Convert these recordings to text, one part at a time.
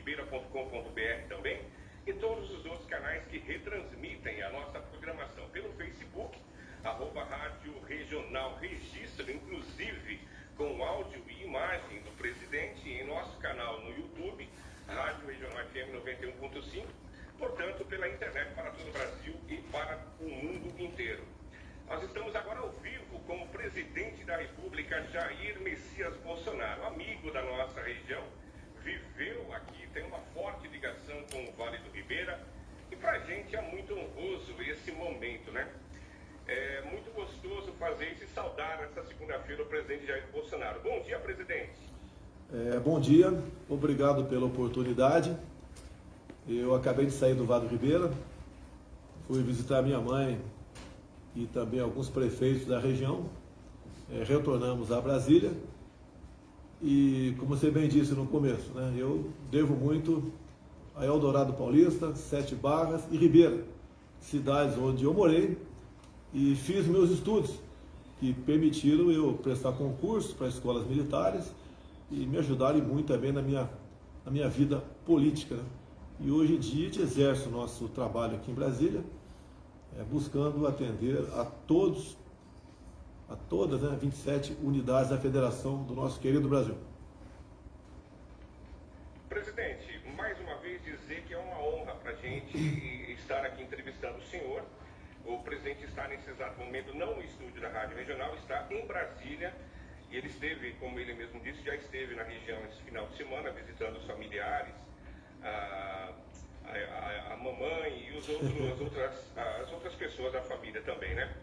radioribeira.com.br também, e todos os outros canais que retransmitem a nossa programação pelo Facebook, @Rádio Regional Registro, inclusive com áudio e imagem do presidente, em nosso canal no YouTube, Rádio Regional FM 91.5, portanto, pela internet para todo o Brasil e para o mundo inteiro. Nós estamos agora ao vivo com o presidente da República, Jair Messias Bolsonaro, amigo da nossa região, viveu aqui, tem uma forte ligação com o Vale do Ribeira, e para a gente é muito honroso esse momento, né? É muito gostoso fazer isso e saudar essa segunda-feira o presidente Jair Bolsonaro. Bom dia, presidente. Bom dia, obrigado pela oportunidade. Eu acabei de sair do Vale do Ribeira, fui visitar minha mãe e também alguns prefeitos da região. Retornamos a Brasília e, como você bem disse no começo, né, eu devo muito a Eldorado Paulista, Sete Barras e Ribeira, cidades onde eu morei e fiz meus estudos, que permitiram eu prestar concurso para escolas militares e me ajudaram muito também na minha vida política, né? E hoje em dia a gente exerce o nosso trabalho aqui em Brasília, buscando atender a todas, né, 27 unidades da federação do nosso querido Brasil. Presidente, mais uma vez dizer que é uma honra para a gente estar aqui entrevistando o senhor. O presidente está nesse exato momento não no estúdio da Rádio Regional, está em Brasília. E ele esteve, como ele mesmo disse, já esteve na região esse final de semana, visitando os familiares, a mamãe e as outras pessoas da família também, né?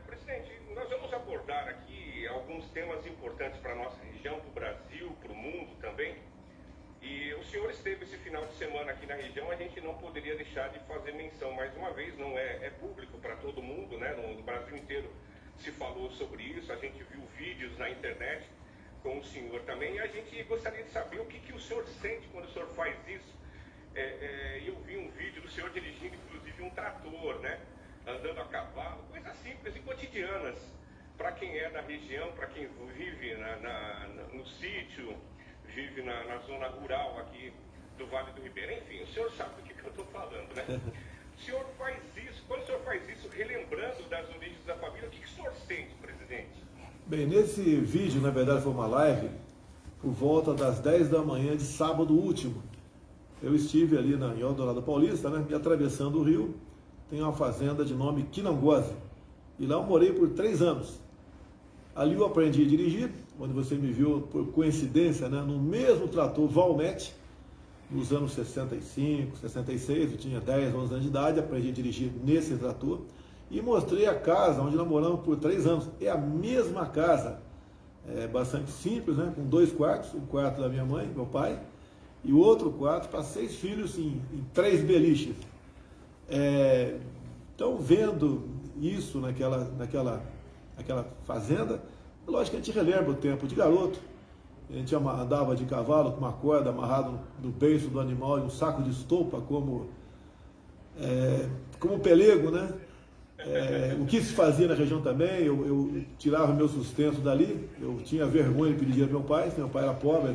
Presidente, nós vamos abordar aqui alguns temas importantes para a nossa região, para o Brasil, para o mundo também. E o senhor esteve esse final de semana aqui na região, a gente não poderia deixar de fazer menção mais uma vez, não é público para todo mundo, né? No Brasil inteiro se falou sobre isso, a gente viu vídeos na internet com o senhor também, e a gente gostaria de saber o que o senhor sente quando o senhor faz isso. Eu vi um vídeo do senhor dirigindo, inclusive, um trator, né? Andando a cavalo, coisas simples e cotidianas para quem é da região, para quem vive no sítio, vive na zona rural aqui do Vale do Ribeira. Enfim, o senhor sabe do que eu estou falando, né? O senhor faz isso, quando o senhor faz isso, relembrando das origens da família, o que o senhor sente, presidente? Bem, nesse vídeo, na verdade, foi uma live por volta das 10 da manhã de sábado último. Eu estive ali em Eldorado Paulista, né, e atravessando o rio, tem uma fazenda de nome Quinangosa. E lá eu morei por 3 anos. Ali eu aprendi a dirigir, onde você me viu, por coincidência, né, no mesmo trator Valmet, nos anos 65, 66, eu tinha 10, 11 anos de idade, aprendi a dirigir nesse trator e mostrei a casa onde nós moramos por 3 anos. É a mesma casa, bastante simples, né, com 2 quartos, um quarto da minha mãe, meu pai, e o outro quarto para 6 filhos em 3 beliches. Então, vendo isso naquela fazenda, lógico que a gente relembra o tempo de garoto. A gente andava de cavalo com uma corda amarrada no beiço do animal e um saco de estopa como pelego, né? O que se fazia na região também, eu tirava meu sustento dali, eu tinha vergonha de pedir dinheiro ao meu pai era pobre,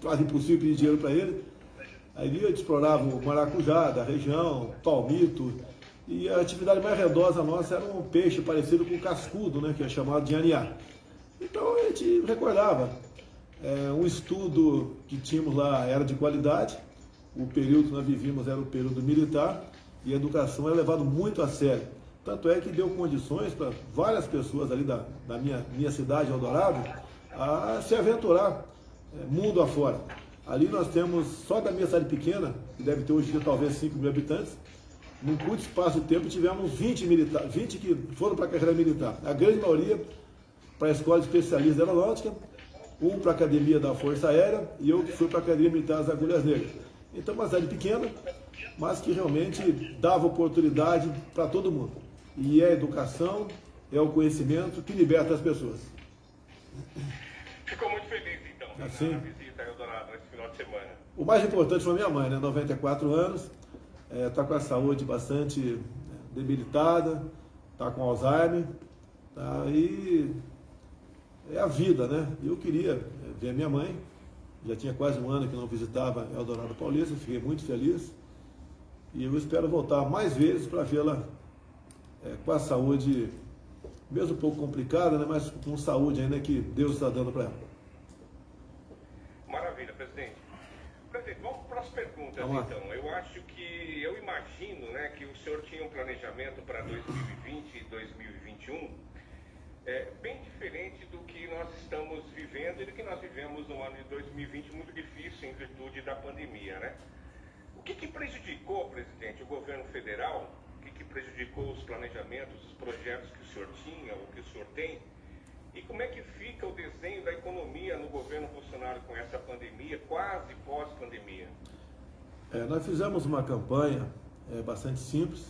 quase impossível pedir dinheiro para ele. Aí a gente explorava o maracujá da região, palmito, e a atividade mais rendosa nossa era um peixe parecido com o cascudo, né, que é chamado de aniá. Então a gente recordava, um estudo que tínhamos lá era de qualidade, o período que nós vivíamos era o período militar, e a educação era levada muito a sério. Tanto é que deu condições para várias pessoas ali da minha cidade, Eldorado, a se aventurar mundo afora. Ali nós temos, só da minha cidade pequena, que deve ter hoje em dia talvez 5 mil habitantes, num curto espaço de tempo tivemos 20 que foram para a carreira militar. A grande maioria para a Escola de Especialistas de Aeronáutica, um para a Academia da Força Aérea e eu que fui para a Academia Militar das Agulhas Negras. Então uma cidade pequena, mas que realmente dava oportunidade para todo mundo. E é a educação, é o conhecimento que liberta as pessoas. Ficou muito feliz, então, assim, na visita a Eldorado nesse final de semana. O mais importante foi minha mãe, né? 94 anos, está com a saúde bastante debilitada, está com Alzheimer, tá? E é a vida, né? Eu queria ver a minha mãe, Já tinha quase um ano que não visitava Eldorado Paulista, fiquei muito feliz. E eu espero voltar mais vezes para vê-la com a saúde, mesmo um pouco complicada, né, mas com saúde ainda que Deus está dando para ela. Maravilha, presidente. Presidente, vamos para as perguntas então. Eu imagino, né, que o senhor tinha um planejamento para 2020 e 2021 bem diferente do que nós estamos vivendo e do que nós vivemos no ano de 2020, muito difícil em virtude da pandemia, né? O que prejudicou, presidente, o governo federal? O que prejudicou os planejamentos, os projetos que o senhor tinha ou que o senhor tem? E como é que fica o desenho da economia no governo Bolsonaro com essa pandemia, quase pós-pandemia? Nós fizemos uma campanha bastante simples.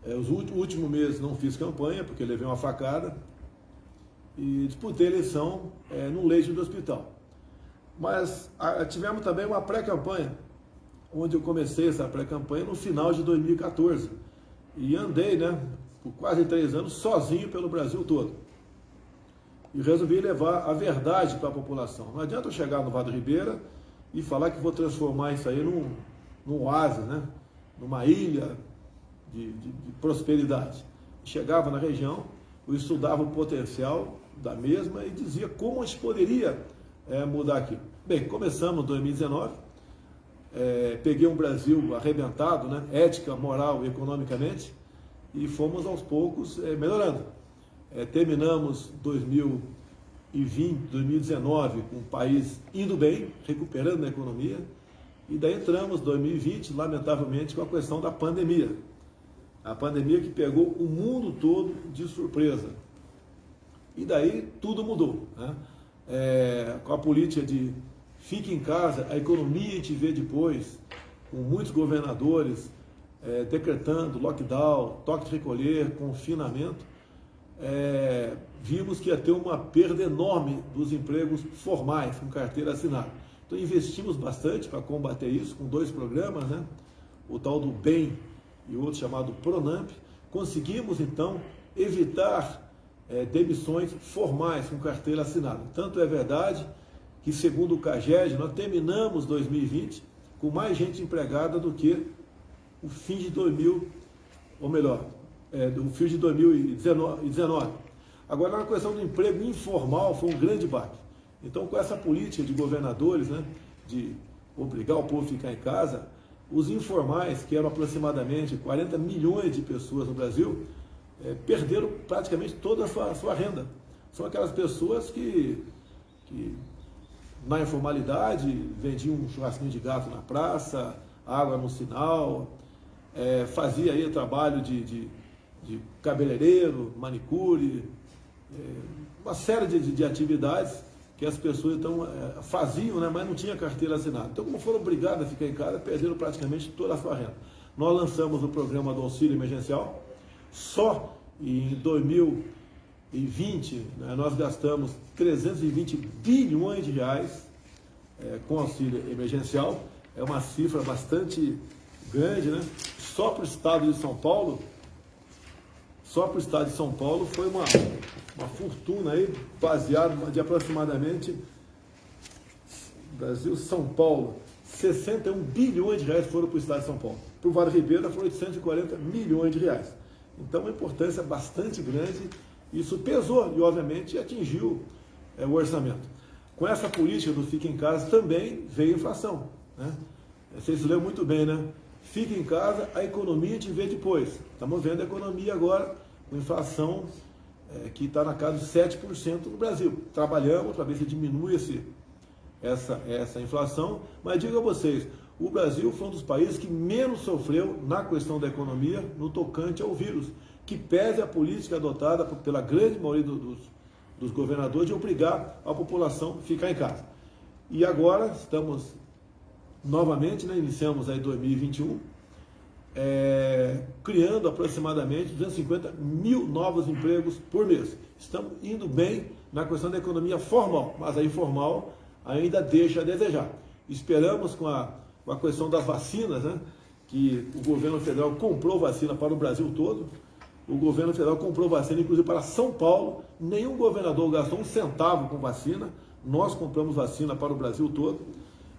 Os últimos meses não fiz campanha, porque levei uma facada, e disputei a eleição no leito do hospital. Mas tivemos também uma pré-campanha, onde eu comecei essa pré-campanha no final de 2014. E andei, né, por quase 3 anos, sozinho pelo Brasil todo. E resolvi levar a verdade para a população. Não adianta eu chegar no Vado Ribeira e falar que vou transformar isso aí num oásis, né, numa ilha de prosperidade. Chegava na região, eu estudava o potencial da mesma e dizia como a gente poderia mudar aquilo. Bem, começamos em 2019, peguei um Brasil arrebentado, né, ética, moral e economicamente, e fomos aos poucos melhorando. Terminamos 2020, 2019 com o país indo bem, recuperando a economia, e daí entramos em 2020, lamentavelmente, com a questão da pandemia. A pandemia que pegou o mundo todo de surpresa. E daí tudo mudou, né? Com a política de fique em casa, a economia a gente vê depois, com muitos governadores decretando lockdown, toque de recolher, confinamento, vimos que ia ter uma perda enorme dos empregos formais, com carteira assinada. Então investimos bastante para combater isso, com 2 programas, né? O tal do BEM e outro chamado PRONAMP. Conseguimos, então, evitar demissões formais com carteira assinada. Tanto é verdade que, segundo o CAGED, nós terminamos 2020 com mais gente empregada do que o fim de 2000, ou melhor, do fim de 2019. Agora, na questão do emprego informal, foi um grande baque. Então, com essa política de governadores, né, de obrigar o povo a ficar em casa, os informais, que eram aproximadamente 40 milhões de pessoas no Brasil, perderam praticamente toda a sua renda. São aquelas pessoas que na informalidade vendiam um churrasquinho de gato na praça, água no sinal, fazia aí trabalho de cabeleireiro, manicure, uma série de atividades que as pessoas então faziam, né, mas não tinha carteira assinada. Então, como foram obrigadas a ficar em casa, perderam praticamente toda a sua renda. Nós lançamos o programa do auxílio emergencial. Só em 2020, né, nós gastamos 320 bilhões de reais com auxílio emergencial. É uma cifra bastante grande, né? Só para o estado de São Paulo, foi uma fortuna aí, baseada de aproximadamente Brasil, São Paulo, 61 bilhões de reais foram para o estado de São Paulo. Para o Vale Ribeira foram 840 milhões de reais. Então, uma importância bastante grande. Isso pesou e, obviamente, atingiu o orçamento. Com essa política do fica em casa também veio a inflação, né? Vocês leram muito bem, né? Fica em casa, a economia a gente vê depois. Estamos vendo a economia agora com inflação que está na casa de 7% no Brasil. Trabalhamos para ver se diminui essa inflação, mas digo a vocês, o Brasil foi um dos países que menos sofreu na questão da economia no tocante ao vírus, que pese a política adotada pela grande maioria dos governadores de obrigar a população a ficar em casa. E agora estamos novamente, né, iniciamos aí 2021, criando aproximadamente 250 mil novos empregos por mês. Estamos indo bem na questão da economia formal, mas a informal ainda deixa a desejar. Esperamos com a questão das vacinas, né, que o governo federal comprou vacina para o Brasil todo. O governo federal comprou vacina, inclusive para São Paulo. Nenhum governador gastou um centavo com vacina. nós compramos vacina para o Brasil todo,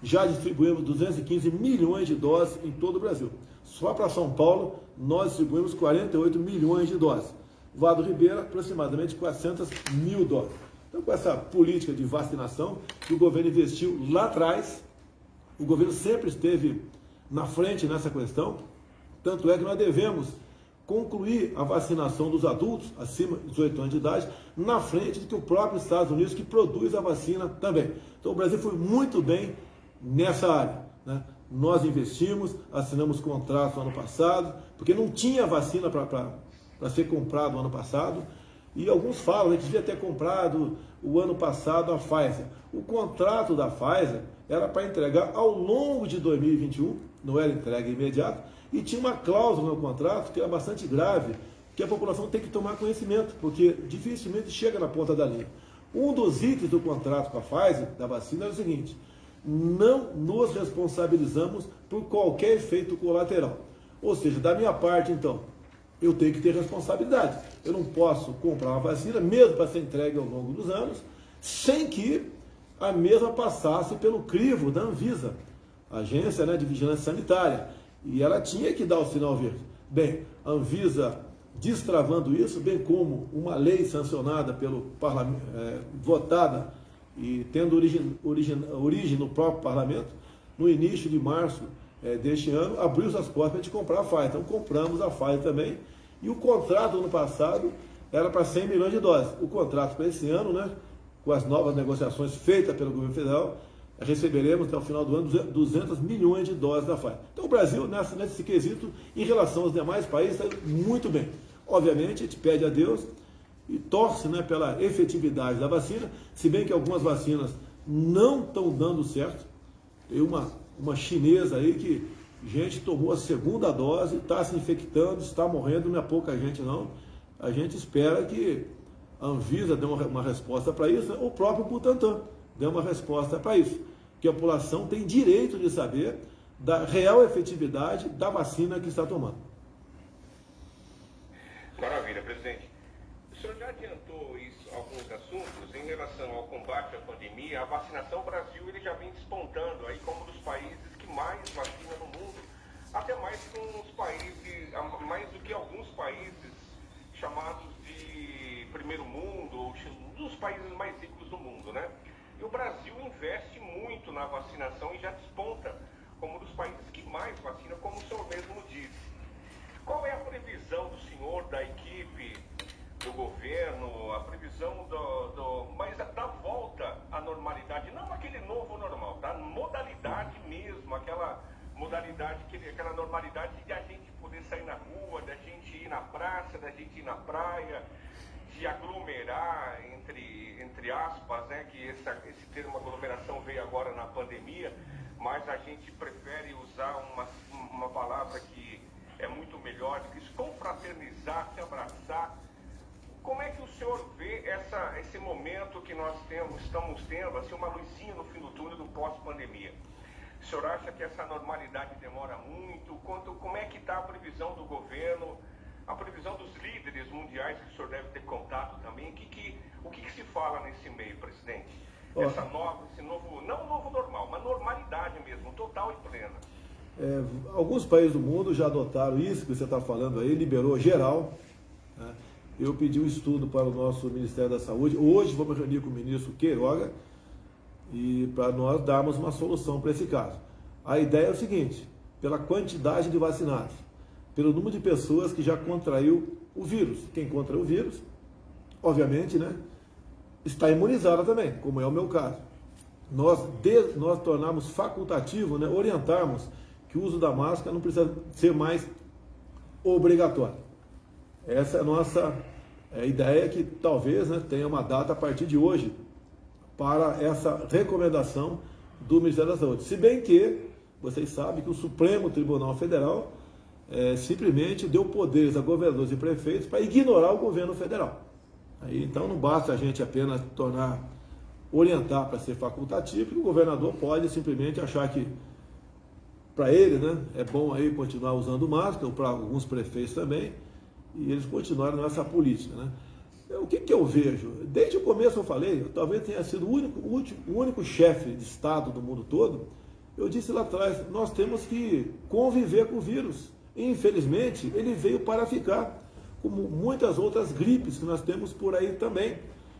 já distribuímos 215 milhões de doses em todo o Brasil. Só para São Paulo, nós distribuímos 48 milhões de doses. Vado Ribeira, aproximadamente 400 mil doses. Então, com essa política de vacinação que o governo investiu lá atrás, o governo sempre esteve na frente nessa questão, tanto é que nós devemos concluir a vacinação dos adultos acima de 18 anos de idade na frente do que o próprio Estados Unidos, que produz a vacina também. Então, o Brasil foi muito bem nessa área, né? Nós investimos, assinamos contratos no ano passado, porque não tinha vacina para ser comprado no ano passado, e alguns falam, né, que devia ter comprado o ano passado a Pfizer. O contrato da Pfizer era para entregar ao longo de 2021, não era entrega imediata, e tinha uma cláusula no contrato que era bastante grave, que a população tem que tomar conhecimento, porque dificilmente chega na ponta da linha. Um dos itens do contrato com a Pfizer, da vacina, era o seguinte: não nos responsabilizamos por qualquer efeito colateral. Ou seja, da minha parte, então, eu tenho que ter responsabilidade. Eu não posso comprar uma vacina, mesmo para ser entregue ao longo dos anos, sem que a mesma passasse pelo crivo da Anvisa, Agência, né, de Vigilância Sanitária. E ela tinha que dar o sinal verde. Bem, a Anvisa destravando isso, bem como uma lei sancionada pelo parlamento, votada e tendo origem no próprio parlamento, no início de março deste ano, abriu as portas para a gente comprar a Pfizer. Então compramos a Pfizer também, e o contrato ano passado era para 100 milhões de doses. O contrato para esse ano, né, com as novas negociações feitas pelo governo federal, receberemos até o final do ano 200 milhões de doses da Pfizer. Então o Brasil, nesse quesito, em relação aos demais países, está muito bem. Obviamente, a gente pede a Deus e torce, né, pela efetividade da vacina, se bem que algumas vacinas não estão dando certo. Tem uma chinesa aí que, gente, tomou a segunda dose, está se infectando, está morrendo, não é pouca gente não. A gente espera que a Anvisa dê uma resposta para isso, né? O próprio Butantan dê uma resposta para isso, que a população tem direito de saber da real efetividade da vacina que está tomando. Maravilha, presidente. O senhor já adiantou alguns assuntos em relação ao combate à pandemia. A vacinação, o Brasil ele já vem despontando aí como um dos países que mais vacina no mundo, até mais com os países, mais do que alguns países chamados de primeiro mundo, ou dos países mais ricos do mundo, né? E o Brasil investe muito na vacinação e já desponta como um dos países que mais vacina, como o senhor mesmo disse. Qual é a previsão do senhor, da equipe, do governo, a previsão mas da volta à normalidade, não aquele novo normal, da modalidade mesmo, aquela modalidade, aquela normalidade de a gente poder sair na rua, da gente ir na praça, da gente ir na praia, de aglomerar, entre aspas, né, que esse termo aglomeração veio agora na pandemia, mas a gente prefere usar uma palavra que é muito melhor, que se confraternizar, se abraçar. Como é que o senhor vê esse momento que nós estamos tendo, assim, uma luzinha no fim do túnel do pós-pandemia? O senhor acha que essa normalidade demora muito? Como é que está a previsão do governo, a previsão dos líderes mundiais, que o senhor deve ter contato também? O que se fala nesse meio, presidente? Esse novo, não novo normal, mas normalidade mesmo, total e plena. Alguns países do mundo já adotaram isso que você está falando aí, liberou geral, né? Eu pedi um estudo para o nosso Ministério da Saúde. Hoje vamos reunir com o ministro Queiroga e para nós darmos uma solução para esse caso. A ideia é o seguinte: pela quantidade de vacinados, pelo número de pessoas que já contraiu o vírus. Quem contraiu o vírus, obviamente, né, está imunizada também, como é o meu caso. Nós tornarmos facultativo, né, orientarmos que o uso da máscara não precisa ser mais obrigatório. Essa é a nossa ideia, que talvez, né, tenha uma data a partir de hoje para essa recomendação do Ministério da Saúde. Se bem que vocês sabem que o Supremo Tribunal Federal simplesmente deu poderes a governadores e prefeitos para ignorar o governo federal. Aí, então não basta a gente apenas orientar para ser facultativo, porque o governador pode simplesmente achar que para ele, né, é bom aí continuar usando máscara, ou para alguns prefeitos também, e eles continuaram nessa política, né? O que eu vejo? Desde o começo eu falei, eu talvez tenha sido o único chefe de Estado do mundo todo. Eu disse lá atrás, nós temos que conviver com o vírus. E, infelizmente, ele veio para ficar, como muitas outras gripes que nós temos por aí também.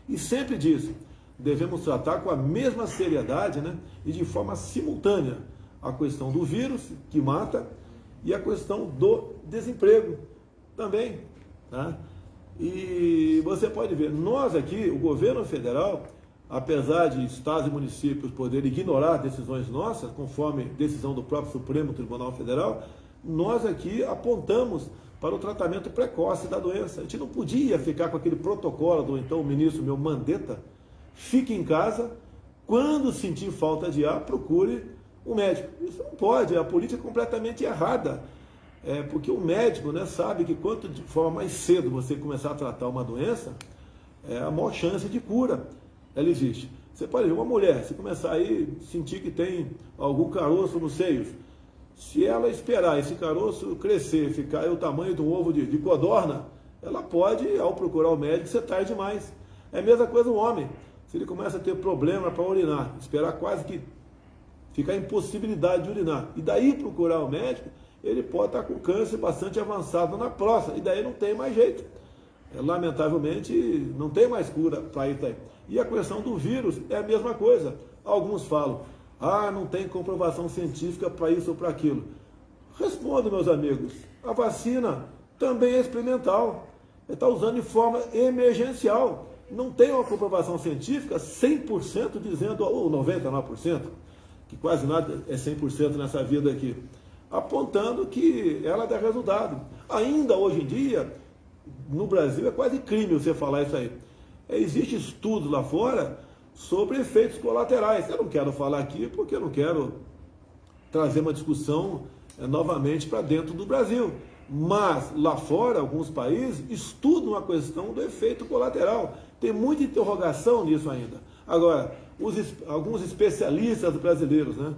E sempre disse, devemos tratar com a mesma seriedade, né, e de forma simultânea a questão do vírus, que mata, e a questão do desemprego também. Tá? E você pode ver, nós aqui, o governo federal, apesar de estados e municípios poderem ignorar decisões nossas, conforme decisão do próprio Supremo Tribunal Federal, nós aqui apontamos para o tratamento precoce da doença. A gente não podia ficar com aquele protocolo do então ministro meu Mandetta, fique em casa, quando sentir falta de ar, procure um médico. Isso não pode, a política é completamente errada. Porque o médico, né, sabe que quanto de forma mais cedo você começar a tratar uma doença, a maior chance de cura ela existe. Você pode ver uma mulher, se começar aí sentir que tem algum caroço nos seios, se ela esperar esse caroço crescer, ficar o tamanho de um ovo de codorna, ela pode, ao procurar o médico, ser tarde demais. É a mesma coisa o homem. Se ele começa a ter problema para urinar, esperar quase que ficar impossibilidade de urinar, e daí procurar o médico, ele pode estar com câncer bastante avançado na próstata, e daí não tem mais jeito. Lamentavelmente, não tem mais cura para isso aí. E a questão do vírus é a mesma coisa. Alguns falam, não tem comprovação científica para isso ou para aquilo. Respondo, meus amigos, a vacina também é experimental. Está usando de forma emergencial. Não tem uma comprovação científica 100% dizendo, ou 99%, que quase nada é 100% nessa vida aqui, apontando que ela dá resultado. Ainda hoje em dia, no Brasil, é quase crime você falar isso aí. Existe estudo lá fora sobre efeitos colaterais. Eu não quero falar aqui porque eu não quero trazer uma discussão novamente para dentro do Brasil. Mas lá fora, alguns países estudam a questão do efeito colateral. Tem muita interrogação nisso ainda. Agora, alguns especialistas brasileiros, né?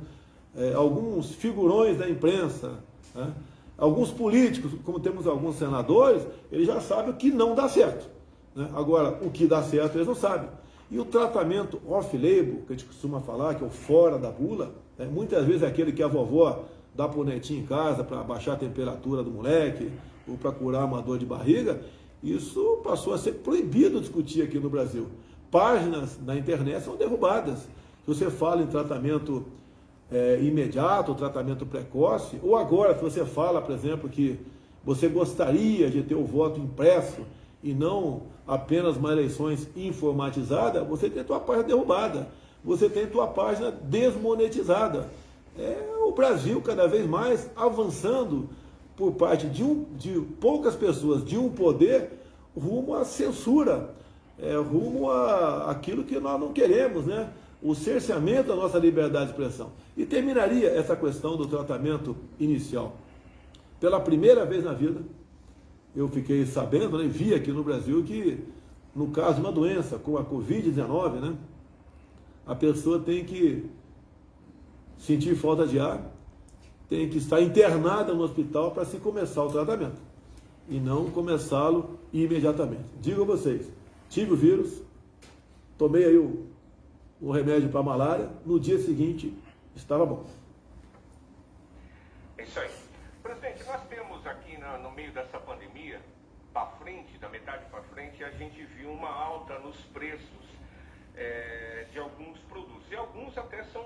Alguns figurões da imprensa, né? Alguns políticos, como temos alguns senadores, eles já sabem o que não dá certo. Né? Agora, o que dá certo eles não sabem. E o tratamento off-label, que a gente costuma falar, que é o fora da bula, né? Muitas vezes é aquele que a vovó dá para o netinho em casa para baixar a temperatura do moleque, ou para curar uma dor de barriga, isso passou a ser proibido discutir aqui no Brasil. Páginas na internet são derrubadas. Se você fala em tratamento imediato, tratamento precoce, ou agora, se você fala, por exemplo, que você gostaria de ter o voto impresso e não apenas uma eleições informatizada, você tem a tua página derrubada, você tem a tua página desmonetizada. O Brasil cada vez mais avançando por parte de poucas pessoas, de um poder, rumo à censura, rumo a aquilo que nós não queremos, né? O cerceamento da nossa liberdade de expressão. E terminaria essa questão do tratamento inicial. Pela primeira vez na vida, eu fiquei sabendo, né, vi aqui no Brasil que, no caso de uma doença como a Covid-19, né, a pessoa tem que sentir falta de ar, tem que estar internada no hospital para se começar o tratamento, e não começá-lo imediatamente. Digo a vocês, tive o vírus, tomei aí o remédio para malária, no dia seguinte estava bom. É isso aí. Presidente, nós temos aqui no meio dessa pandemia, para frente, da metade para frente, a gente viu uma alta nos preços de alguns produtos. E alguns até são,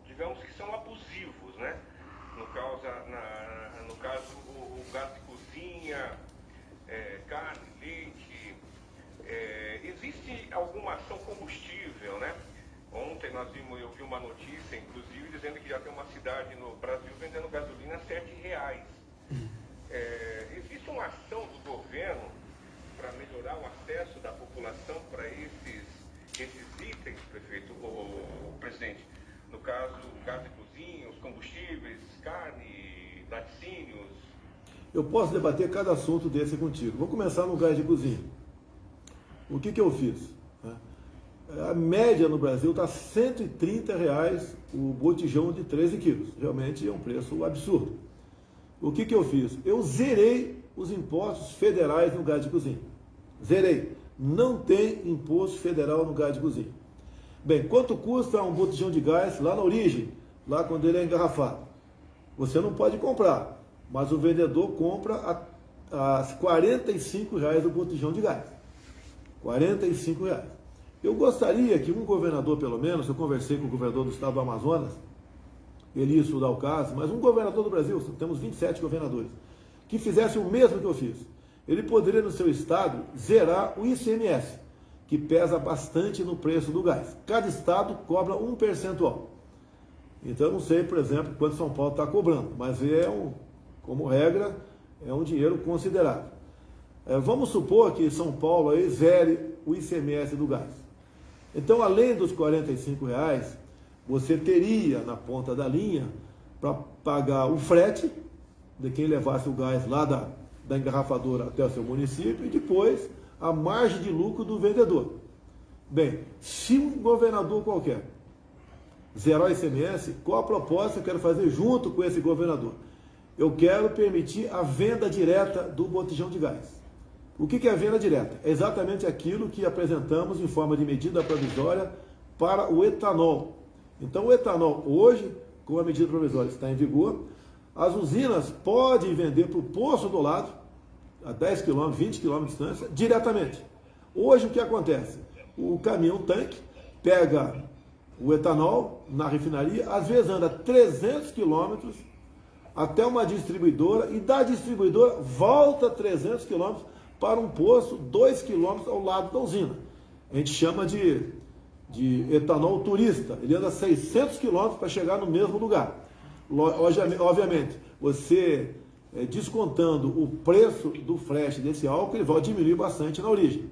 digamos que são abusivos, né? No caso, o gás de cozinha, carne, leite. Existe alguma ação combustível, né? Ontem eu vi uma notícia, inclusive, dizendo que já tem uma cidade no Brasil vendendo gasolina a R$7. Existe uma ação do governo para melhorar o acesso da população para esses itens, prefeito, o presidente? No caso, gás de cozinha, os combustíveis, carne, laticínios. Eu posso debater cada assunto desse contigo. Vou começar no gás de cozinha. O que eu fiz? A média no Brasil está R$130 o botijão de 13 quilos. Realmente é um preço absurdo. O que eu fiz? Eu zerei os impostos federais no gás de cozinha. Zerei. não tem imposto federal no gás de cozinha. Bem, quanto custa um botijão de gás lá na origem, lá quando ele é engarrafado? Você não pode comprar, mas o vendedor compra a R$45 o botijão de gás. R$45. Eu gostaria que um governador, pelo menos, eu conversei com o governador do estado do Amazonas, Elício Dalcase, mas um governador do Brasil, temos 27 governadores, que fizesse o mesmo que eu fiz. Ele poderia, no seu estado, zerar o ICMS, que pesa bastante no preço do gás. Cada estado cobra um percentual. Então, eu não sei, por exemplo, quanto São Paulo está cobrando, mas como regra, é um dinheiro considerável. Vamos supor que São Paulo aí zere o ICMS do gás. Então, além dos R$45, você teria na ponta da linha para pagar o frete de quem levasse o gás lá da engarrafadora até o seu município e depois a margem de lucro do vendedor. Bem, se um governador qualquer zerar o ICMS, qual a proposta que eu quero fazer junto com esse governador? Eu quero permitir a venda direta do botijão de gás. O que é a venda direta? É exatamente aquilo que apresentamos em forma de medida provisória para o etanol. Então, o etanol hoje, com a medida provisória está em vigor, as usinas podem vender para o posto do lado, a 10 km, 20 km de distância, diretamente. Hoje, o que acontece? O caminhão-tanque pega o etanol na refinaria, às vezes anda 300 km até uma distribuidora e da distribuidora volta 300 km para um posto 2 km ao lado da usina. A gente chama de etanol turista. Ele anda 600 km para chegar no mesmo lugar. Obviamente, você descontando o preço do frete desse álcool, ele vai diminuir bastante na origem,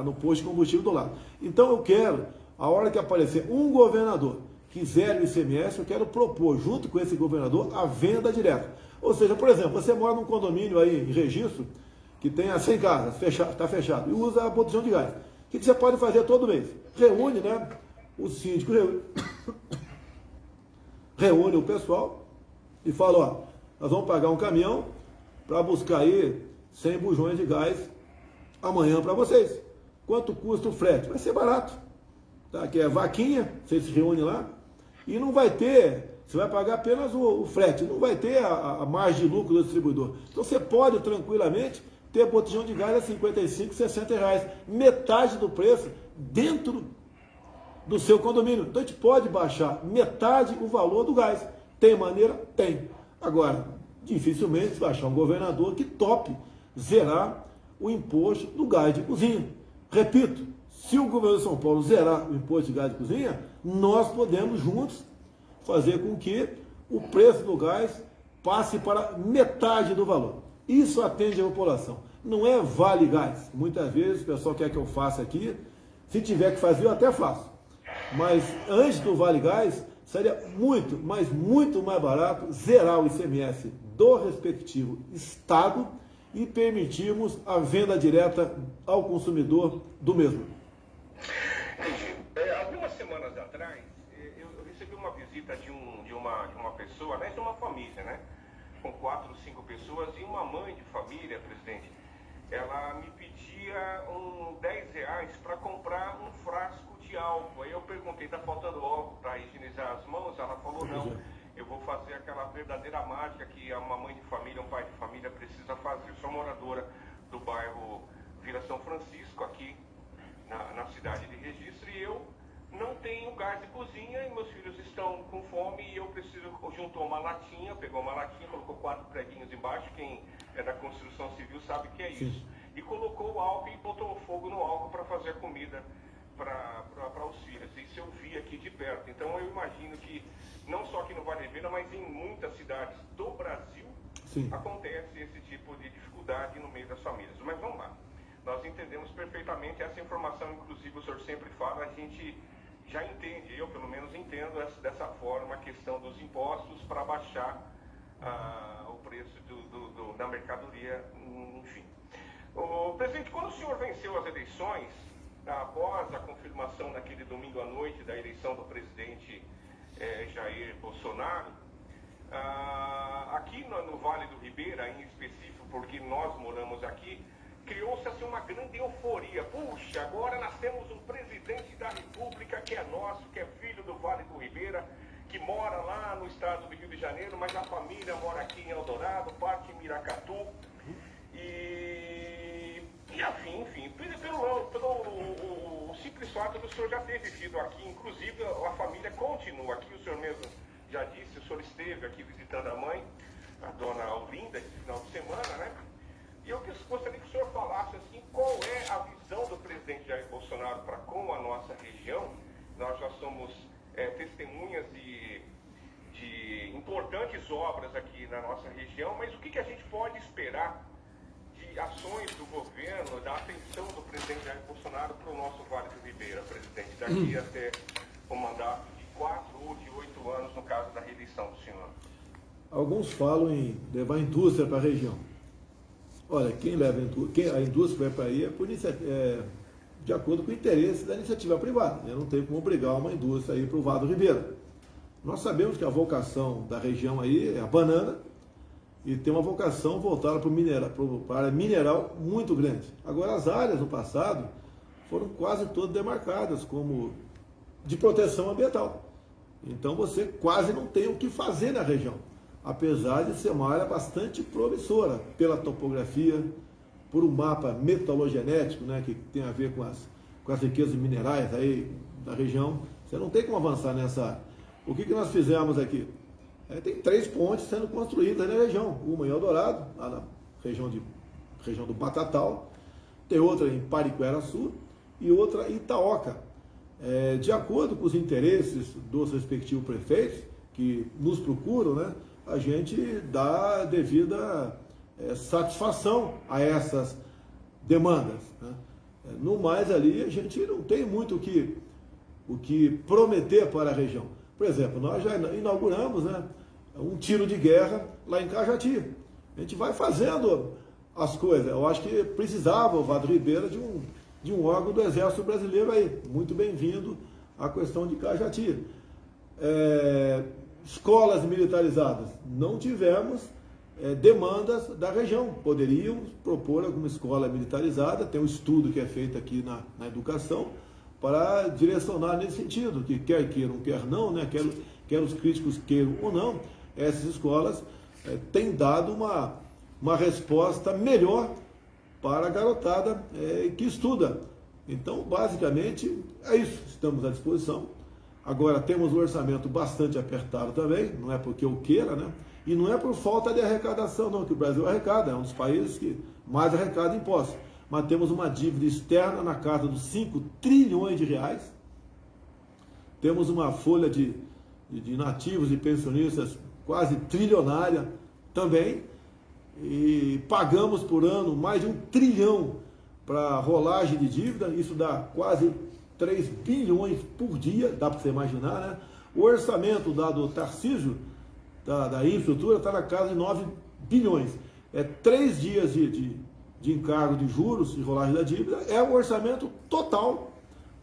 no posto de combustível do lado. Então eu quero, a hora que aparecer um governador que zere o ICMS, eu quero propor, junto com esse governador, a venda direta. Ou seja, por exemplo, você mora num condomínio aí em registro, que tem 100 casas, está fechado, e usa a botijão de gás. O que você pode fazer todo mês? Reúne, né? O síndico reúne o pessoal e fala, ó, nós vamos pagar um caminhão para buscar aí 100 bujões de gás amanhã para vocês. Quanto custa o frete? Vai ser barato. Tá? Que é vaquinha, vocês se reúnem lá, e não vai ter, você vai pagar apenas o frete, não vai ter a margem de lucro do distribuidor. Então você pode tranquilamente ter botijão de gás a 55, 60 reais, metade do preço dentro do seu condomínio. Então a gente pode baixar metade o valor do gás. Tem maneira? Tem. Agora, dificilmente vai achar um governador que tope zerar o imposto do gás de cozinha. Repito, se o governo de São Paulo zerar o imposto de gás de cozinha, nós podemos juntos fazer com que o preço do gás passe para metade do valor. Isso atende a população. Não é vale gás. Muitas vezes o pessoal quer que eu faça aqui. Se tiver que fazer, eu até faço. Mas antes do vale gás, seria muito, mas muito mais barato zerar o ICMS do respectivo estado e permitirmos a venda direta ao consumidor do mesmo. Entendi. Algumas semanas atrás, eu recebi uma visita de uma pessoa, né, de uma família, né? Com 4 ou 5 pessoas e uma mãe de família, presidente, ela me pedia R$10 para comprar um frasco de álcool. Aí eu perguntei, está faltando álcool para higienizar as mãos? Ela falou, não, eu vou fazer aquela verdadeira mágica que uma mãe de família, um pai de família precisa fazer. Eu sou moradora do bairro Vila São Francisco, aqui na cidade de Registro, e eu não tenho gás de cozinha e meus filhos estão com fome e eu preciso, juntou uma latinha, pegou uma latinha, colocou 4 preguinhos embaixo, quem é da construção civil sabe que é isso. Sim. E colocou o álcool e botou fogo no álcool para fazer a comida para os filhos. Isso eu vi aqui de perto. Então eu imagino que, não só aqui no Vale Verde, mas em muitas cidades do Brasil, sim, acontece esse tipo de dificuldade no meio das famílias. Mas vamos lá. Nós entendemos perfeitamente essa informação, inclusive o senhor sempre fala, a gente já entende, eu pelo menos entendo dessa forma a questão dos impostos para baixar o preço da mercadoria, enfim. Presidente, quando o senhor venceu as eleições, após a confirmação naquele domingo à noite da eleição do presidente Jair Bolsonaro, aqui no Vale do Ribeira, em específico, porque nós moramos aqui, criou-se assim, uma grande euforia. Puxa, agora nós temos um presidente da República que é nosso, que é filho do Vale do Ribeira, que mora lá no estado do Rio de Janeiro, mas a família mora aqui em Eldorado, parte em Miracatu. Enfim, pelo simples fato do senhor já ter vivido aqui, inclusive a família continua aqui, o senhor mesmo já disse, o senhor esteve aqui visitando a mãe, a dona Aulinda, esse final de semana, né? E eu gostaria que o senhor falasse assim, qual é a visão do presidente Jair Bolsonaro para com a nossa região. Nós já somos testemunhas de importantes obras aqui na nossa região, mas o que a gente pode esperar de ações do governo, da atenção do presidente Jair Bolsonaro para o nosso Vale do Ribeira, presidente, daqui até o mandato de 4 ou de 8 anos, no caso da reeleição do senhor? Alguns falam em levar a indústria para a região. Olha, a indústria vai para aí de acordo com o interesse da iniciativa privada. Eu não tenho como obrigar uma indústria a ir para o Vale do Ribeira. Nós sabemos que a vocação da região aí é a banana e tem uma vocação voltada para a área mineral muito grande. Agora, as áreas no passado foram quase todas demarcadas como de proteção ambiental. Então você quase não tem o que fazer na região, apesar de ser uma área bastante promissora pela topografia, por um mapa metalogenético, né, que tem a ver com as riquezas minerais aí da região. Você não tem como avançar nessa área. O que nós fizemos aqui? Tem 3 pontes sendo construídas na região. Uma em Eldorado, lá na região do Batatal, tem outra em Pariquera-Sul e outra em Itaoca. De acordo com os interesses dos respectivos prefeitos, que nos procuram, né, a gente dá a devida satisfação a essas demandas, né? No mais ali, a gente não tem muito o que prometer para a região. Por exemplo, nós já inauguramos, né, um tiro de guerra lá em Cajati. A gente vai fazendo as coisas. Eu acho que precisava o Vale do Ribeira de um órgão do Exército Brasileiro aí. Muito bem-vindo à questão de Cajati. Escolas militarizadas. Não tivemos demandas da região. Poderíamos propor alguma escola militarizada. Tem um estudo que é feito aqui na educação para direcionar nesse sentido, que quer queiram, quer não, né? Quer os críticos queiram ou não, essas escolas têm dado uma resposta melhor para a garotada que estuda. Então, basicamente, é isso. Estamos à disposição. Agora, temos um orçamento bastante apertado também, não é porque eu queira, né? E não é por falta de arrecadação, não, que o Brasil arrecada, é um dos países que mais arrecada impostos. Mas temos uma dívida externa na casa dos 5 trilhões de reais. Temos uma folha de nativos e pensionistas quase trilionária também. E pagamos por ano mais de 1 trilhão para rolagem de dívida. Isso dá quase 3 bilhões por dia, dá para você imaginar, né? O orçamento dado Tarcísio, da infraestrutura, está na casa de 9 bilhões. 3 dias de encargo de juros e rolagem da dívida é o orçamento total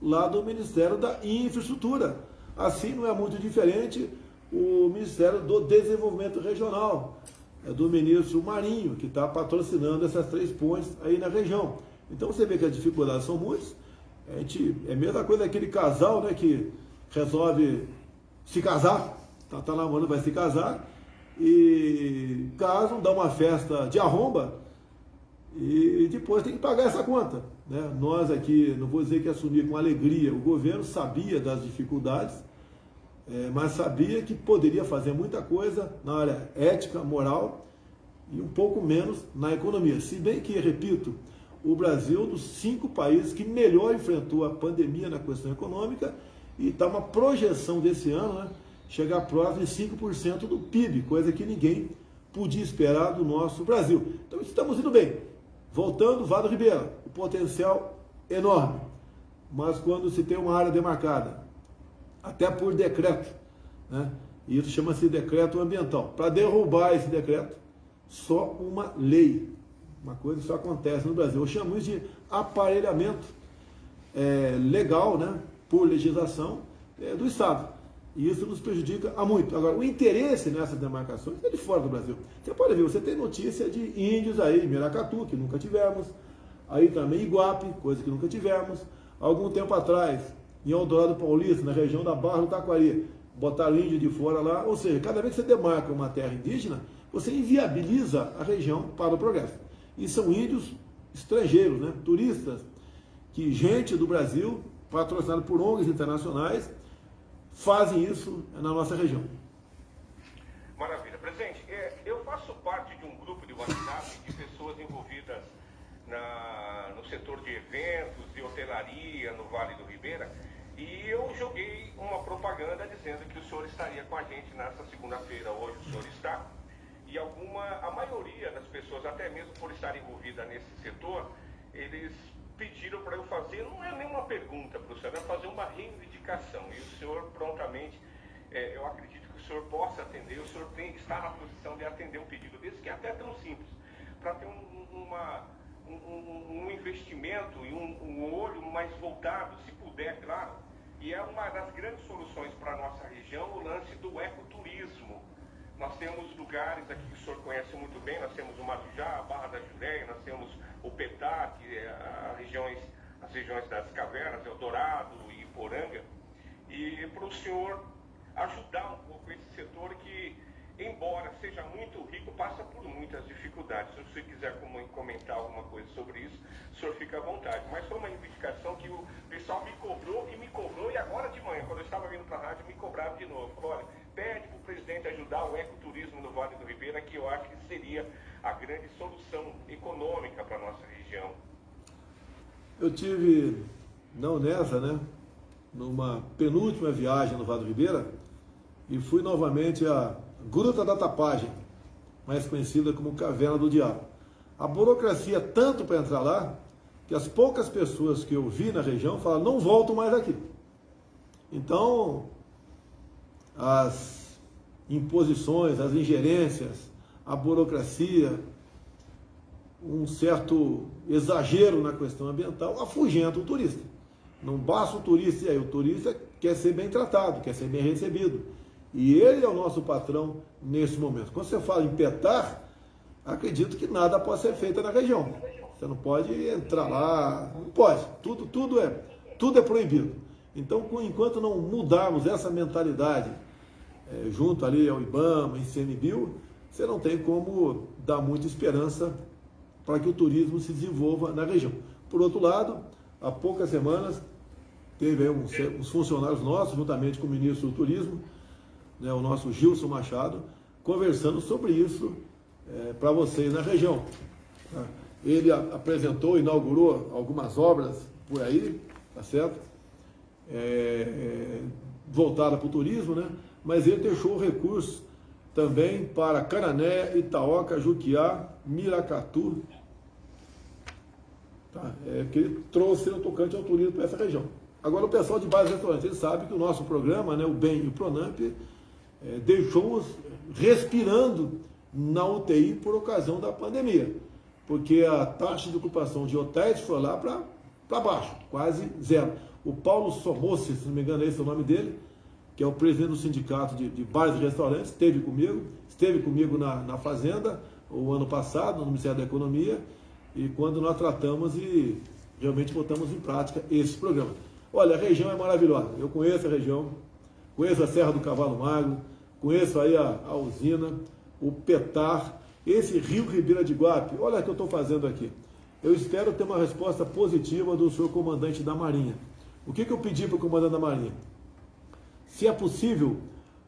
lá do Ministério da Infraestrutura. Assim, não é muito diferente o Ministério do Desenvolvimento Regional, do ministro Marinho, que está patrocinando essas 3 pontes aí na região. Então você vê que as dificuldades são muitas. É a mesma coisa daquele casal, né, que resolve se casar, tá namorando, vai se casar, e casam, dá uma festa de arromba, e depois tem que pagar essa conta, né? Nós aqui, não vou dizer que assumir com alegria, o governo sabia das dificuldades, mas sabia que poderia fazer muita coisa na área ética, moral e um pouco menos na economia. Se bem que, repito, o Brasil é um dos 5 países que melhor enfrentou a pandemia na questão econômica e está uma projeção desse ano, né, chegar próximo de 5% do PIB, coisa que ninguém podia esperar do nosso Brasil. Então estamos indo bem. Voltando, Vale do Ribeira, o potencial enorme, mas quando se tem uma área demarcada, até por decreto, né? E isso chama-se decreto ambiental. Para derrubar esse decreto, só uma lei, uma coisa que só acontece no Brasil. Eu chamo isso de aparelhamento legal, né? Por legislação do Estado. E isso nos prejudica a muito. Agora, o interesse nessas demarcações é de fora do Brasil. Você pode ver, você tem notícia de índios aí, em Miracatu, que nunca tivemos, Aí também Iguape, coisa que nunca tivemos. Algum tempo atrás, em Eldorado Paulista, na região da Barra do Taquari, botaram índio de fora lá. Ou seja, cada vez que você demarca uma terra indígena, você inviabiliza a região para o progresso. E são índios estrangeiros, né? Turistas, que gente do Brasil, patrocinado por ONGs internacionais, fazem isso na nossa região. Maravilha. Presidente, eu faço parte de um grupo de WhatsApp de pessoas envolvidas no setor de eventos e hotelaria no Vale do Ribeira, e eu joguei uma propaganda dizendo que o senhor estaria com a gente nessa segunda-feira. Hoje o senhor está. E a maioria das pessoas, até mesmo por estar envolvida nesse setor, eles pediram para eu fazer, não é nenhuma pergunta para o senhor, é fazer uma reivindicação. E o senhor prontamente, eu acredito que o senhor possa atender, o senhor está na posição de atender um pedido desse, que é até tão simples, para ter um investimento e um olho mais voltado, se puder, claro. E é uma das grandes soluções para a nossa região, o lance do ecoturismo. Nós temos lugares aqui que o senhor conhece muito bem, nós temos o Marujá, a Barra da Jureia, nós temos o Petá, que é as regiões das cavernas, Eldorado e Iporanga, e para o senhor ajudar um pouco esse setor que, embora seja muito rico, passa por muitas dificuldades. Se você quiser comentar alguma coisa sobre isso, o senhor fica à vontade. Mas foi uma reivindicação que o pessoal me cobrou, e agora de manhã, quando eu estava vindo para a rádio, me cobraram de novo. Falou, olha, pede para o presidente ajudar o ecoturismo no Vale do Ribeira, que eu acho que seria a grande solução econômica para a nossa região. Eu tive na Unesa, né, numa penúltima viagem no Vale do Ribeira, e fui novamente à Gruta da Tapagem, mais conhecida como Caverna do Diabo. A burocracia é tanto para entrar lá, que as poucas pessoas que eu vi na região falaram, não volto mais aqui. Então, as imposições, as ingerências, a burocracia, um certo exagero na questão ambiental, afugenta o turista. Não basta o turista, e aí o turista quer ser bem tratado, quer ser bem recebido. E ele é o nosso patrão nesse momento. Quando você fala em petar, acredito que nada pode ser feito na região. Você não pode entrar lá, não pode. Tudo é proibido. Então, enquanto não mudarmos essa mentalidade, junto ali ao IBAMA, em ICMBio, você não tem como dar muita esperança para que o turismo se desenvolva na região. Por outro lado, há poucas semanas, teve aí uns funcionários nossos, juntamente com o ministro do Turismo, né, o nosso Gilson Machado, conversando sobre isso para vocês na região. Tá? Ele apresentou, inaugurou algumas obras por aí, tá certo? Voltada para o turismo, né? Mas ele deixou recurso também para Canané, Itaoca, Juquiá, Miracatu, tá? Que ele trouxe no tocante ao turismo para essa região. Agora, o pessoal de bares e restaurantes, ele sabe que o nosso programa, né, o BEM e o Pronamp, deixou-os respirando na UTI por ocasião da pandemia, porque a taxa de ocupação de hotéis foi lá para baixo, quase zero. O Paulo Somossi, se não me engano, esse é o nome dele, que é o presidente do sindicato de bares e restaurantes, esteve comigo na Fazenda o ano passado, no Ministério da Economia, e quando nós tratamos e realmente botamos em prática esse programa. Olha, a região é maravilhosa, eu conheço a região, conheço a Serra do Cavalo Magro, conheço aí a usina, o Petar, esse Rio Ribeira de Iguape. Olha o que eu estou fazendo aqui. Eu espero ter uma resposta positiva do senhor comandante da Marinha. O que eu pedi para o comandante da Marinha? Se é possível,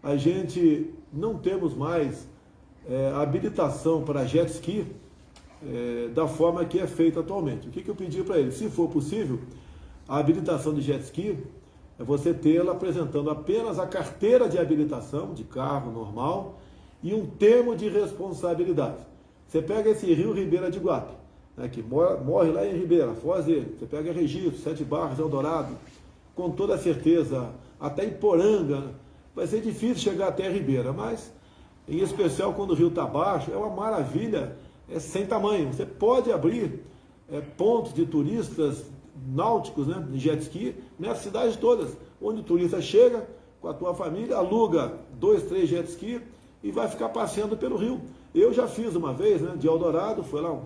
a gente não temos mais habilitação para jet ski da forma que é feita atualmente. O que eu pedi para ele? Se for possível, a habilitação de jet ski é você tê-la apresentando apenas a carteira de habilitação de carro normal e um termo de responsabilidade. Você pega esse Rio Ribeira de Iguape, né, que morre lá em Ribeira, Foz dele. Você pega Registro, Sete Barras, Eldorado, com toda certeza, até Iporanga, vai ser difícil chegar até Ribeira, mas, em especial quando o rio está baixo, é uma maravilha, sem tamanho. Você pode abrir pontos de turistas náuticos, né, de jet ski, nessas cidades todas, onde o turista chega com a tua família, aluga 2, 3 jet ski e vai ficar passeando pelo rio. Eu já fiz uma vez, né, de Eldorado, foi lá uns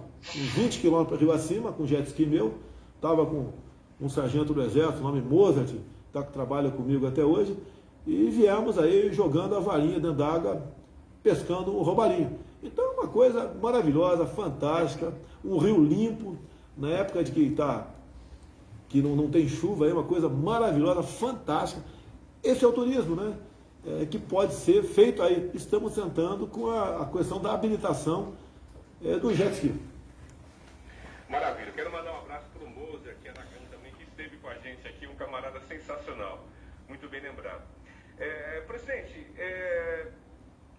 20 quilômetros para Rio Acima, com jet ski meu, estava com um sargento do Exército, nome Mozart, que trabalha comigo até hoje, e viemos aí jogando a varinha dentro d'água, pescando um roubalinho. Então é uma coisa maravilhosa, fantástica, um rio limpo, na época de que não tem chuva, é uma coisa maravilhosa, fantástica. Esse é o turismo, né? Que pode ser feito aí. Estamos tentando com a questão da habilitação do jet ski. Maravilha. Quero mandar um abraço para o Moza, que é na Gama também, que esteve com a gente aqui, um camarada sensacional. Muito bem lembrado. Presidente,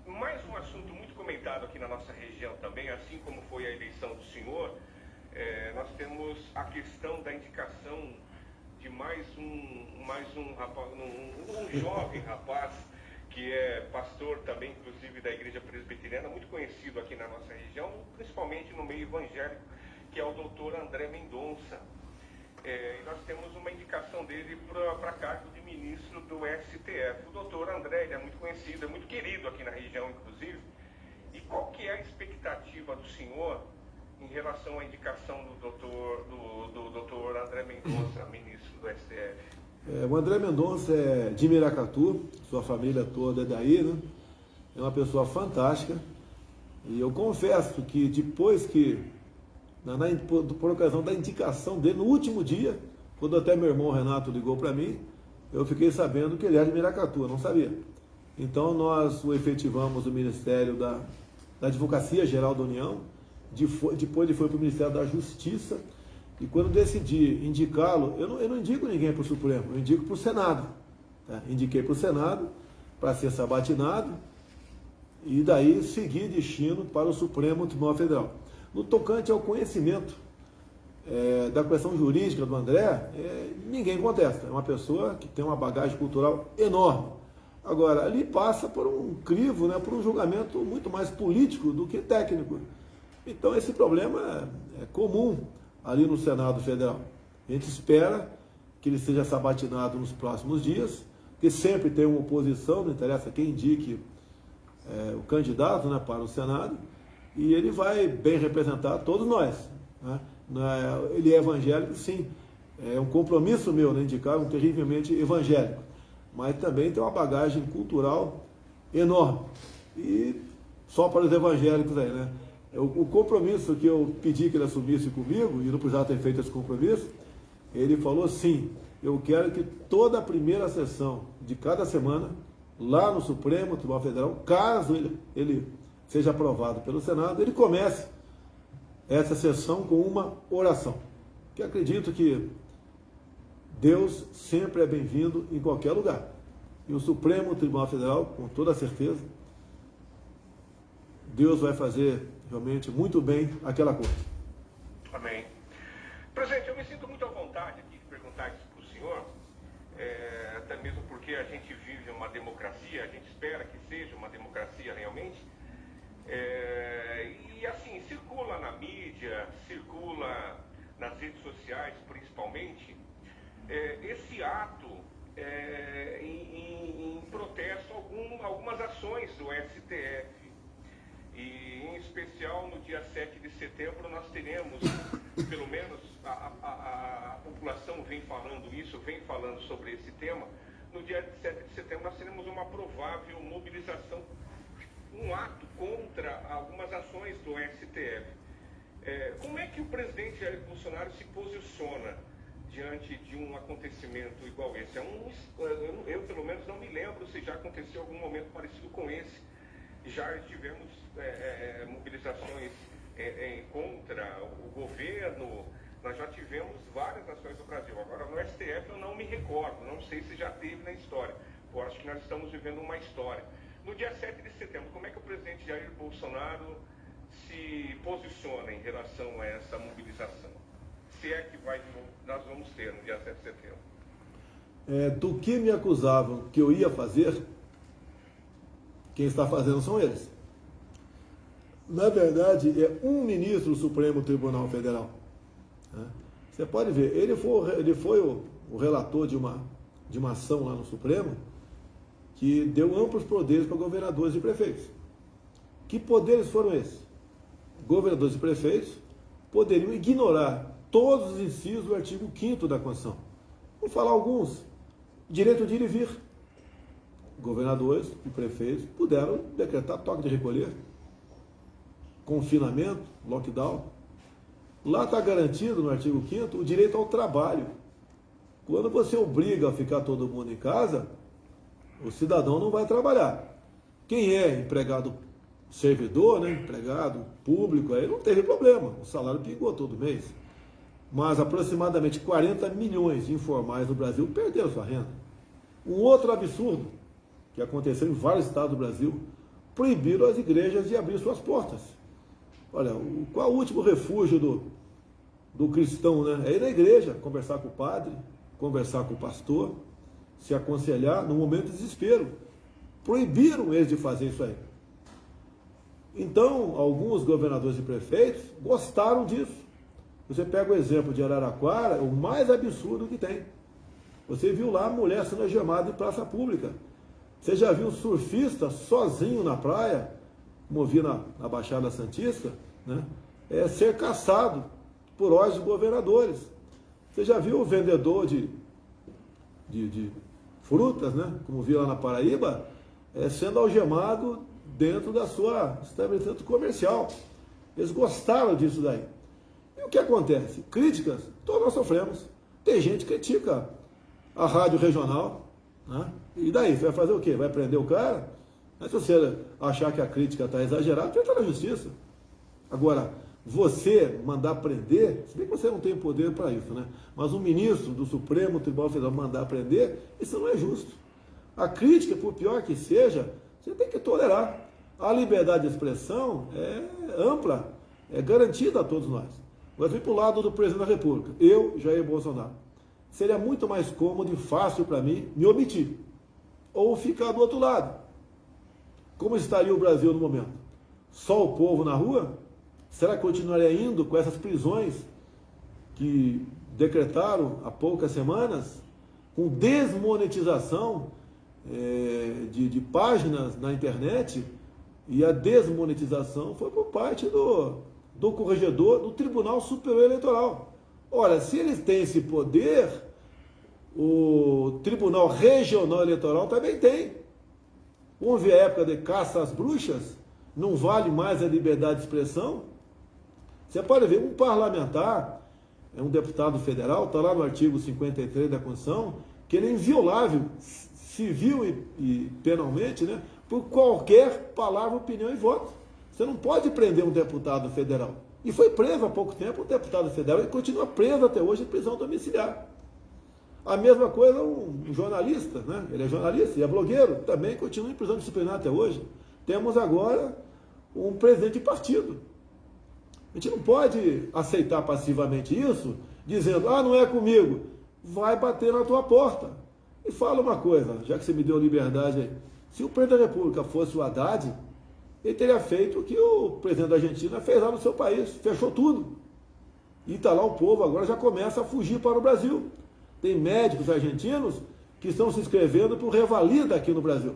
mais um assunto muito comentado aqui na nossa região também, assim como foi a eleição do senhor, nós temos a questão da indicação de mais um rapaz, um jovem rapaz, que é pastor também, inclusive, da Igreja Presbiteriana, muito conhecido aqui na nossa região, principalmente no meio evangélico, que é o doutor André Mendonça. E nós temos uma indicação dele para cargo de ministro do STF. O doutor André, ele é muito conhecido, é muito querido aqui na região, inclusive. E qual que é a expectativa do senhor em relação à indicação do doutor André Mendonça, ministro do STF? O André Mendonça é de Miracatu, sua família toda é daí, né? É uma pessoa fantástica. E eu confesso que depois que, por ocasião da indicação dele, no último dia, quando até meu irmão Renato ligou para mim, eu fiquei sabendo que ele era de Miracatu, eu não sabia. Então nós o efetivamos no Ministério da Advocacia Geral da União, depois ele foi para o Ministério da Justiça, e quando decidi indicá-lo, eu não indico ninguém para o Supremo, eu indico para o Senado. Tá? Indiquei para o Senado para ser sabatinado e daí seguir destino para o Supremo Tribunal Federal. No tocante ao conhecimento da questão jurídica do André, ninguém contesta. É uma pessoa que tem uma bagagem cultural enorme. Agora, ali passa por um crivo, né, por um julgamento muito mais político do que técnico. Então, esse problema é comum ali no Senado Federal. A gente espera que ele seja sabatinado nos próximos dias, porque sempre tem uma oposição, não interessa quem indique o candidato, né, para o Senado, e ele vai bem representar todos nós. Né? Ele é evangélico, sim, é um compromisso meu, né, indicar um terrivelmente evangélico, mas também tem uma bagagem cultural enorme. E só para os evangélicos aí, né? O compromisso que eu pedi que ele assumisse comigo, e não precisava ter feito esse compromisso, ele falou sim, eu quero que toda a primeira sessão de cada semana, lá no Supremo Tribunal Federal, caso ele seja aprovado pelo Senado, ele comece essa sessão com uma oração. Que acredito que Deus sempre é bem-vindo em qualquer lugar. E o Supremo Tribunal Federal, com toda certeza, Deus vai fazer realmente muito bem aquela coisa. Amém. Presidente, eu me sinto muito à vontade aqui de perguntar isso para o senhor, até mesmo porque a gente vive uma democracia, a gente espera que seja uma democracia realmente, e assim, circula na mídia, circula nas redes sociais principalmente, esse ato em protesto a algumas ações do STF. E, em especial, no dia 7 de setembro, nós teremos, pelo menos a população vem falando isso, vem falando sobre esse tema. No dia 7 de setembro, nós teremos uma provável mobilização, um ato contra algumas ações do STF. Como é que o presidente Jair Bolsonaro se posiciona diante de um acontecimento igual esse? Eu, pelo menos, não me lembro se já aconteceu algum momento parecido com esse. Já tivemos mobilizações contra o governo, nós já tivemos várias nações do Brasil. Agora, no STF eu não me recordo, não sei se já teve na história. Eu acho que nós estamos vivendo uma história. No dia 7 de setembro, como é que o presidente Jair Bolsonaro se posiciona em relação a essa mobilização? Se é que nós vamos ter no dia 7 de setembro. Do que me acusavam que eu ia fazer, quem está fazendo são eles. Na verdade, é um ministro do Supremo Tribunal Federal. Você pode ver, ele foi o relator de uma ação lá no Supremo que deu amplos poderes para governadores e prefeitos. Que poderes foram esses? Governadores e prefeitos poderiam ignorar todos os incisos do artigo 5º da Constituição. Vou falar alguns. Direito de ir e vir. Governadores e prefeitos puderam decretar toque de recolher, confinamento, lockdown. Lá está garantido no artigo 5º o direito ao trabalho. Quando você obriga a ficar todo mundo em casa, o cidadão não vai trabalhar. Quem é empregado servidor, né, empregado público, aí não teve problema, o salário pingou todo mês. Mas aproximadamente 40 milhões de informais no Brasil perderam sua renda. Um outro absurdo que aconteceu em vários estados do Brasil, proibiram as igrejas de abrir suas portas. Olha, qual é o último refúgio do cristão, né? É ir na igreja, conversar com o padre, conversar com o pastor, se aconselhar no momento de desespero. Proibiram eles de fazer isso aí. Então, alguns governadores e prefeitos gostaram disso. Você pega o exemplo de Araraquara, o mais absurdo que tem. Você viu lá a mulher sendo algemada em praça pública. Você já viu um surfista sozinho na praia, como vi na Baixada Santista, né? Ser caçado por ordens de governadores. Você já viu o vendedor de frutas, né? Como vi lá na Paraíba, sendo algemado dentro da sua estabelecimento comercial. Eles gostaram disso daí. E o que acontece? Críticas, todos nós sofremos. Tem gente que critica a rádio regional, né? E daí? Você vai fazer o quê? Vai prender o cara? Mas se você achar que a crítica está exagerada, vai entrar na justiça. Agora, você mandar prender, se bem que você não tem poder para isso, né? Mas um ministro do Supremo Tribunal Federal mandar prender, isso não é justo. A crítica, por pior que seja, você tem que tolerar. A liberdade de expressão é ampla, é garantida a todos nós. Mas vem para o lado do presidente da República. Eu, Jair Bolsonaro. Seria muito mais cômodo e fácil para mim me omitir. Ou ficar do outro lado. Como estaria o Brasil no momento? Só o povo na rua? Será que continuaria indo com essas prisões que decretaram há poucas semanas? Com desmonetização de páginas na internet? E a desmonetização foi por parte do corregedor do Tribunal Superior Eleitoral. Ora, se eles têm esse poder, o Tribunal Regional Eleitoral também tem. Vamos ver a época de caça às bruxas? Não vale mais a liberdade de expressão? Você pode ver, um parlamentar, um deputado federal, está lá no artigo 53 da Constituição, que ele é inviolável, civil e penalmente, né, por qualquer palavra, opinião e voto. Você não pode prender um deputado federal. E foi preso há pouco tempo um deputado federal e continua preso até hoje em prisão domiciliar. A mesma coisa um jornalista, né? Ele é jornalista e é blogueiro, também continua em prisão disciplinar até hoje. Temos agora um presidente de partido. A gente não pode aceitar passivamente isso, dizendo, não é comigo, vai bater na tua porta. E fala uma coisa, já que você me deu liberdade aí, se o presidente da República fosse o Haddad, ele teria feito o que o presidente da Argentina fez lá no seu país, fechou tudo. E está lá o povo, agora já começa a fugir para o Brasil. Tem médicos argentinos que estão se inscrevendo para o Revalida aqui no Brasil.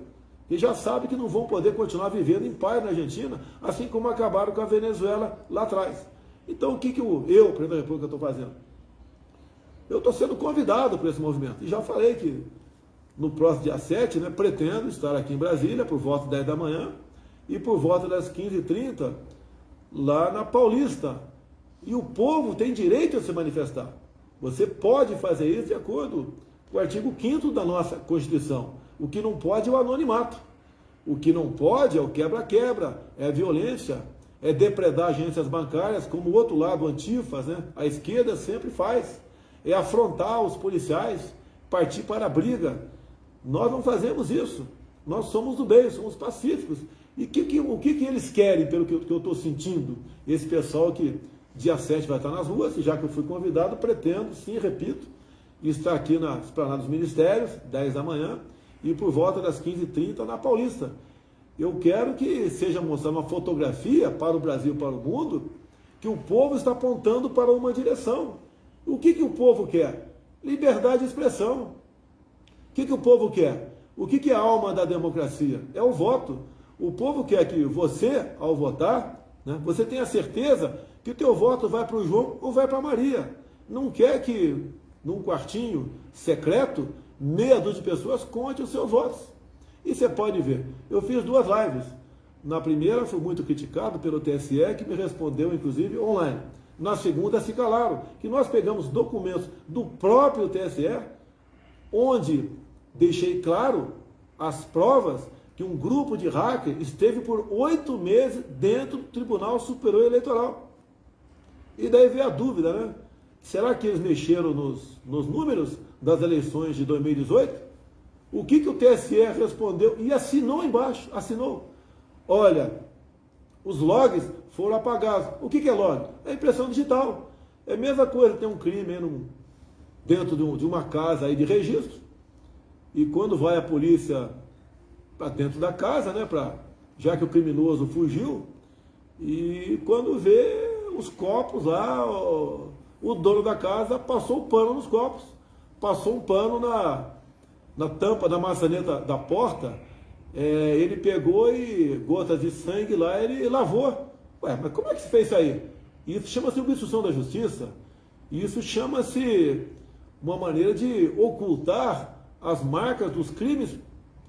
E já sabem que não vão poder continuar vivendo em paz na Argentina, assim como acabaram com a Venezuela lá atrás. Então o que eu, presidente da República, estou fazendo? Eu estou sendo convidado para esse movimento. E já falei que no próximo dia 7, né, pretendo estar aqui em Brasília por volta das 10 da manhã e por volta das 15h30 lá na Paulista. E o povo tem direito a se manifestar. Você pode fazer isso de acordo com o artigo 5º da nossa Constituição. O que não pode é o anonimato. O que não pode é o quebra-quebra, é a violência, é depredar agências bancárias, como o outro lado, o Antifas, né? A esquerda sempre faz. É afrontar os policiais, partir para a briga. Nós não fazemos isso. Nós somos do bem, somos pacíficos. E o que eles querem, pelo que eu estou sentindo? Esse pessoal que dia 7 vai estar nas ruas, e já que eu fui convidado, pretendo, sim, repito, estar aqui na Esplanada dos Ministérios, 10 da manhã, e por volta das 15h30 na Paulista. Eu quero que seja mostrada uma fotografia para o Brasil, para o mundo, que o povo está apontando para uma direção. O que o povo quer? Liberdade de expressão. O que o povo quer? O que é a alma da democracia? É o voto. O povo quer que você, ao votar, né, você tenha certeza que o teu voto vai para o João ou vai para a Maria. Não quer que, num quartinho secreto, meia dúzia de pessoas conte os seus votos. E você pode ver, eu fiz 2 lives. Na primeira fui muito criticado pelo TSE, que me respondeu, inclusive, online. Na segunda se calaram, que nós pegamos documentos do próprio TSE, onde deixei claro as provas que um grupo de hackers esteve por 8 meses dentro do Tribunal Superior Eleitoral. E daí veio a dúvida, né? Será que eles mexeram nos números das eleições de 2018? O que o TSE respondeu e assinou embaixo, assinou. Olha, os logs foram apagados. O que é log? É impressão digital. É a mesma coisa, tem um crime aí dentro de uma casa aí de registro, e quando vai a polícia para dentro da casa, né, já que o criminoso fugiu, e quando vê os copos lá, o dono da casa passou o pano nos copos, passou um pano na tampa da maçaneta da porta, ele pegou e gotas de sangue lá, ele lavou. Ué, mas como é que se fez isso aí? Isso chama-se obstrução da justiça, isso chama-se uma maneira de ocultar as marcas dos crimes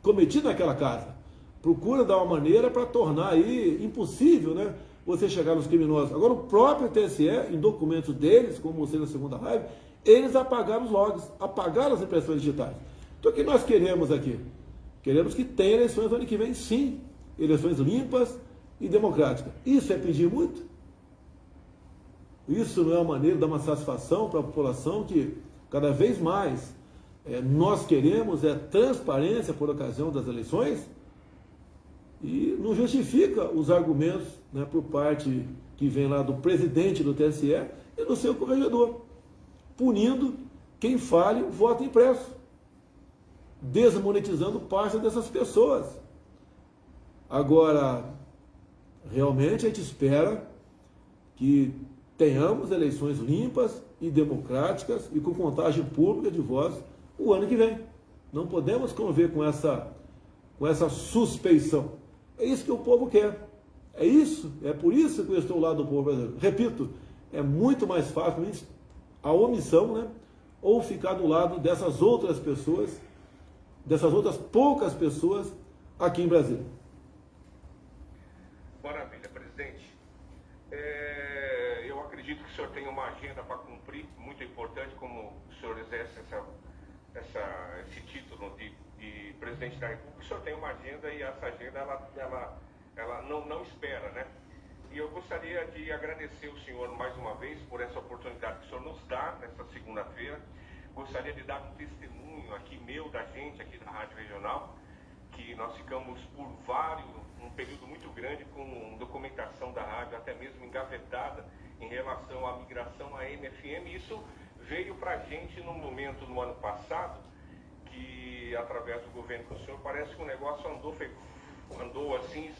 cometidos naquela casa. Procura dar uma maneira para tornar aí impossível, né, você chegar nos criminosos. Agora, o próprio TSE, em documentos deles, como mostrei na segunda live, eles apagaram os logs, apagaram as impressões digitais. Então, o que nós queremos aqui? Queremos que tenha eleições no ano que vem, sim. Eleições limpas e democráticas. Isso é pedir muito? Isso não é uma maneira de dar uma satisfação para a população que cada vez mais nós queremos transparência por ocasião das eleições? E não justifica os argumentos, né, por parte que vem lá do presidente do TSE e do seu corregedor, punindo quem fale o voto impresso, desmonetizando parte dessas pessoas. Agora, realmente a gente espera que tenhamos eleições limpas e democráticas e com contagem pública de votos o ano que vem. Não podemos conviver com essa suspeição. É isso que o povo quer. É por isso que eu estou ao lado do povo brasileiro. Repito, é muito mais fácil a omissão, né, ou ficar do lado dessas outras pessoas, dessas outras poucas pessoas aqui em Brasília. Maravilha, presidente. Eu acredito que o senhor tem uma agenda para cumprir, muito importante, como o senhor exerce esse título de presidente da República. O senhor tem uma agenda e essa agenda ela não espera, né? E eu gostaria de agradecer o senhor mais uma vez por essa oportunidade que o senhor nos dá nessa segunda-feira. Gostaria de dar um testemunho aqui meu, da gente aqui da Rádio Regional, que nós ficamos por um período muito grande com documentação da rádio, até mesmo engavetada em relação à migração à AM/FM. Isso veio para a gente num momento no ano passado, que através do governo do senhor, parece que o negócio andou assim,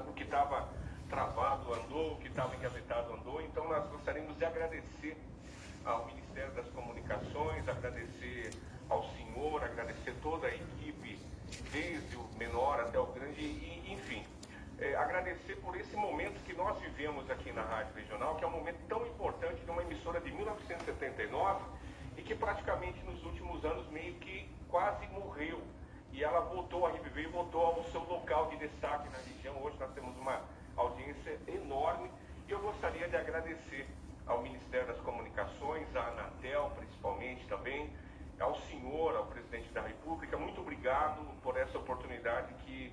o que estava travado andou, o que estava engavetado andou. Então nós gostaríamos de agradecer ao Ministério das Comunicações, agradecer ao senhor, agradecer toda a equipe, desde o menor até o grande, e enfim, agradecer por esse momento que nós vivemos aqui na Rádio Regional, que é um momento tão importante de uma emissora de 1979 e que praticamente nos últimos anos meio que quase morreu. E ela voltou a reviver e voltou ao seu local de destaque na região. Hoje nós temos uma audiência enorme e eu gostaria de agradecer ao Ministério das Comunicações, à Anatel principalmente também, ao senhor, ao presidente da República. Muito obrigado por essa oportunidade que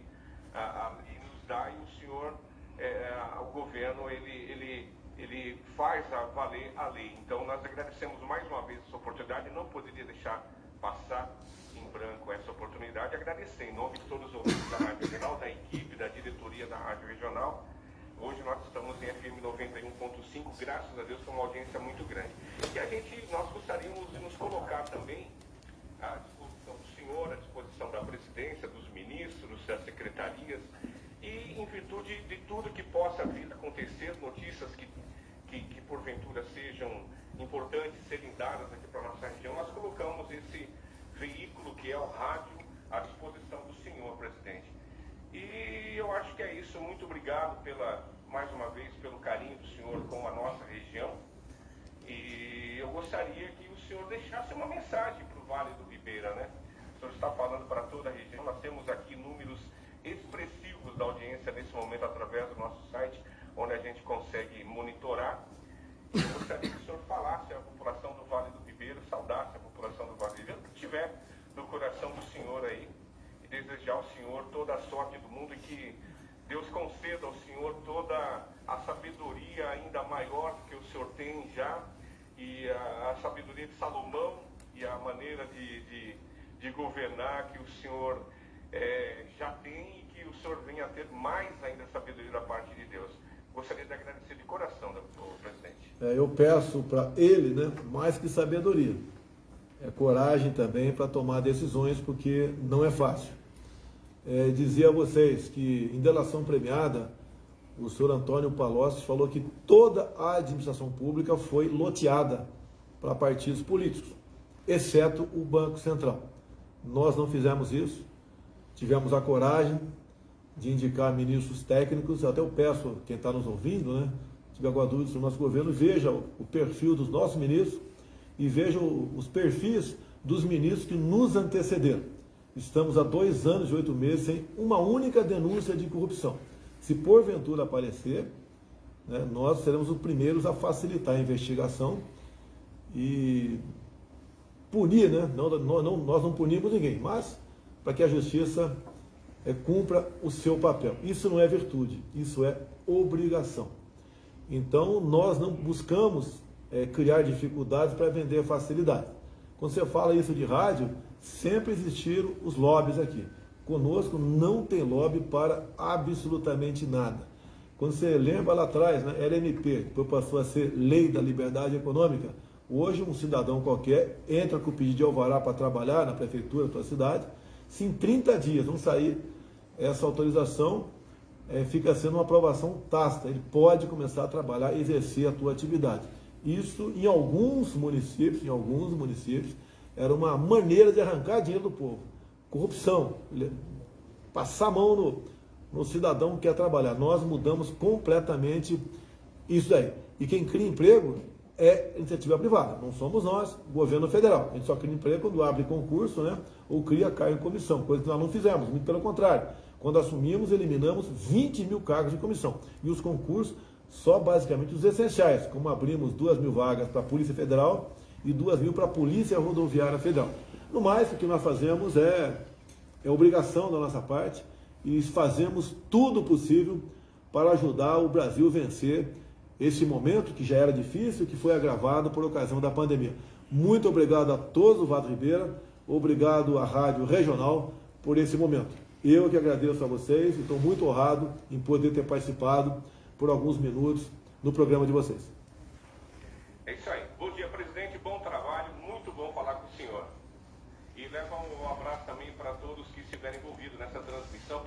nos dá, e o senhor, o governo, ele faz valer a lei. Então nós agradecemos mais uma vez essa oportunidade, não poderia deixar passar em branco essa oportunidade. Agradecer em nome de todos os ouvintes da Rádio Regional, da equipe, da diretoria da Rádio Regional. Hoje nós estamos em FM 91.5, graças a Deus, com uma audiência muito grande. E nós gostaríamos de nos colocar também à disposição do senhor, à disposição da presidência, dos ministros, das secretarias, e em virtude de tudo que possa vir a acontecer, notícias que porventura sejam importantes serem dadas aqui para a nossa região, nós colocamos esse veículo que é o rádio à disposição do senhor, presidente. E eu acho que é isso. Muito obrigado mais uma vez pelo carinho do senhor com a nossa região. E eu gostaria que o senhor deixasse uma mensagem para o Vale do Ribeira, né? O senhor está falando para toda a região. Nós temos aqui números expressivos da audiência nesse momento através do nosso site, onde a gente consegue monitorar. Eu gostaria que o senhor falasse à população do Vale do Ribeira, saudasse a população do Vale do Ribeira, que tiver no coração do senhor aí, e desejar ao senhor toda a sorte do mundo e que Deus conceda ao senhor toda a sabedoria ainda maior que o senhor tem já, e a sabedoria de Salomão e a maneira de governar que o senhor já tem, e que o senhor venha a ter mais ainda sabedoria da parte de Deus. Gostaria de agradecer de coração, presidente. Eu peço para ele, né, mais que sabedoria, coragem também para tomar decisões, porque não é fácil. Dizer a vocês que, em delação premiada, o senhor Antônio Palocci falou que toda a administração pública foi loteada para partidos políticos, exceto o Banco Central. Nós não fizemos isso, tivemos a coragem de indicar ministros técnicos. Até eu peço, quem está nos ouvindo, né, se tiver alguma dúvida sobre o nosso governo, veja o perfil dos nossos ministros e veja os perfis dos ministros que nos antecederam. Estamos há 2 anos e 8 meses sem uma única denúncia de corrupção. Se porventura aparecer, né, nós seremos os primeiros a facilitar a investigação e punir, né? Nós não punimos ninguém, mas para que a justiça cumpra o seu papel. Isso não é virtude, isso é obrigação. Então, nós não buscamos criar dificuldades para vender facilidade. Quando você fala isso de rádio, sempre existiram os lobbies aqui. Conosco não tem lobby para absolutamente nada. Quando você lembra lá atrás, né, LMP, depois passou a ser Lei da Liberdade Econômica, hoje um cidadão qualquer entra com o pedido de alvará para trabalhar na prefeitura da sua cidade, se em 30 dias não sair essa autorização, fica sendo uma aprovação tácita, ele pode começar a trabalhar e exercer a tua atividade. Isso em alguns municípios, era uma maneira de arrancar dinheiro do povo. Corrupção, passar a mão no cidadão que quer trabalhar. Nós mudamos completamente isso daí. E quem cria emprego é iniciativa privada, não somos nós, governo federal. A gente só cria emprego quando abre concurso, né, ou cria cargo em comissão, coisa que nós não fizemos, muito pelo contrário. Quando assumimos, eliminamos 20 mil cargos de comissão. E os concursos, só basicamente os essenciais, como abrimos 2 mil vagas para a Polícia Federal e 2 mil para a Polícia Rodoviária Federal. No mais, o que nós fazemos é obrigação da nossa parte e fazemos tudo possível para ajudar o Brasil a vencer esse momento que já era difícil, que foi agravado por ocasião da pandemia. Muito obrigado a todos do Vale do Ribeira, obrigado à Rádio Regional por esse momento. Eu que agradeço a vocês e estou muito honrado em poder ter participado por alguns minutos no programa de vocês. É isso aí. Bom dia, presidente. Bom trabalho. Muito bom falar com o senhor. E leva um abraço também para todos que estiverem envolvidos nessa transmissão,